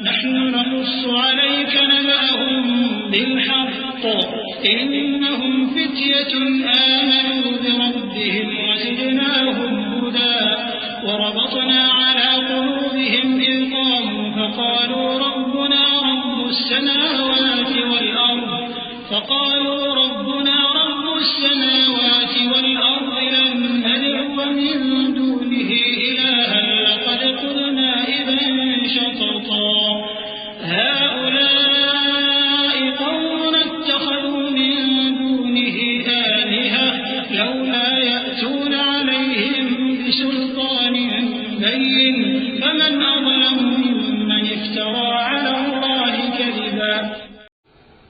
नहनु नक़ुस्सु अलैका नबअहुम बिलहक़्क़ इन्नहुम फ़ित्यतुन आमनू बिरब्बिहिम वज़िदनाहुम हुदा वरबतना अला क़ुलूबिहिम इज़ क़ामू फ़क़ालू रब्बुना रब्बुस समावाति वल अर्द लन नद'ुव मिन दूनिही इलाहन लक़द क़ुलना इज़न शतता हाउलाइ क़ौमुना इत्तख़ज़ू मिन दूनिही आलिहः लौला यअतूना अलैहिम बिसुल्तानिन बय्यिन फमन अज़लमु मिम्मन इफ्तरा अला अल्लाहि कज़िबा।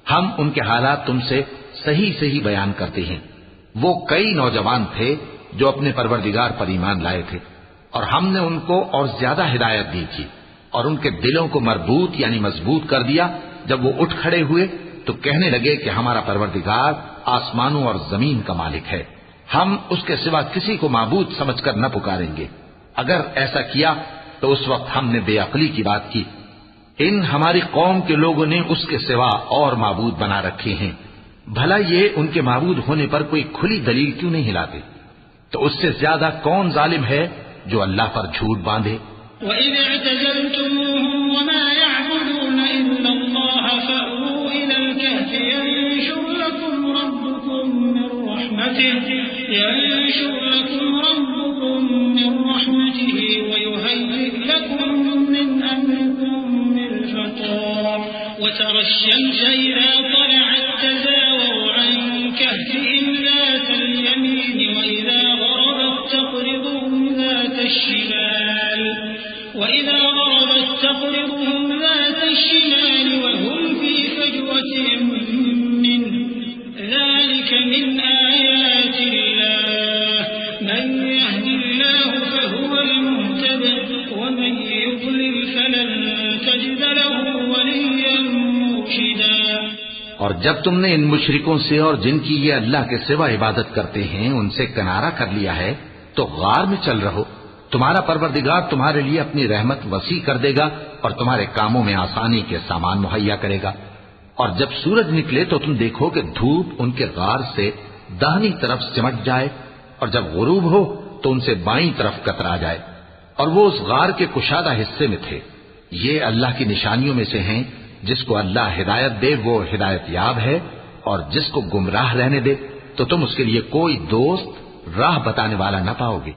हम उनके हालात तुमसे सही सही बयान करते हैं। वो कई नौजवान थे जो अपने परवरदिगार पर ईमान लाए थे और हमने उनको और ज्यादा हिदायत दी थी और उनके दिलों को मरबूत यानी मजबूत कर दिया। जब वो उठ खड़े हुए तो कहने लगे कि हमारा परवरदिगार आसमानों और जमीन का मालिक है, हम उसके सिवा किसी को माबूद समझकर न पुकारेंगे। अगर ऐसा किया तो उस वक्त हमने बेअक्ली की बात की। इन हमारी कौम के लोगों ने उसके सिवा और माबूद बना रखे हैं, भला ये उनके माबूद होने पर कोई खुली दलील क्यों नहीं हिलाते? तो उससे ज्यादा कौन जालिम है जो अल्लाह पर झूठ बांधे। وترى الشمس إذا طلعت تزاور عن كهفهم ذات اليمين وإذا غربت تقرضهم ذات الشمال وهم في فجوة منه ذلك من آيات الله من يهد الله فهو المهتد ومن يضلل فلن تجد له وليا مرشدا। और जब तुमने इन मुशरिकों से और जिनकी ये अल्लाह के सिवा इबादत करते हैं उनसे किनारा कर लिया है तो गार में चल रहो। तुम्हारा परवरदिगार तुम्हारे लिए अपनी रहमत वसी कर देगा और तुम्हारे कामों में आसानी के सामान मुहैया करेगा। और जब सूरज निकले तो तुम देखो कि धूप उनके गार से दाहिनी तरफ सिमट जाए और जब गुरूब हो तो उनसे बाईं तरफ कतरा जाए और वो उस गार के कुशादा हिस्से में थे। ये अल्लाह की निशानियों में से हैं। जिसको अल्लाह हिदायत दे वो हिदायत याब है और जिसको गुमराह रहने दे तो तुम उसके लिए कोई दोस्त राह बताने वाला न पाओगे।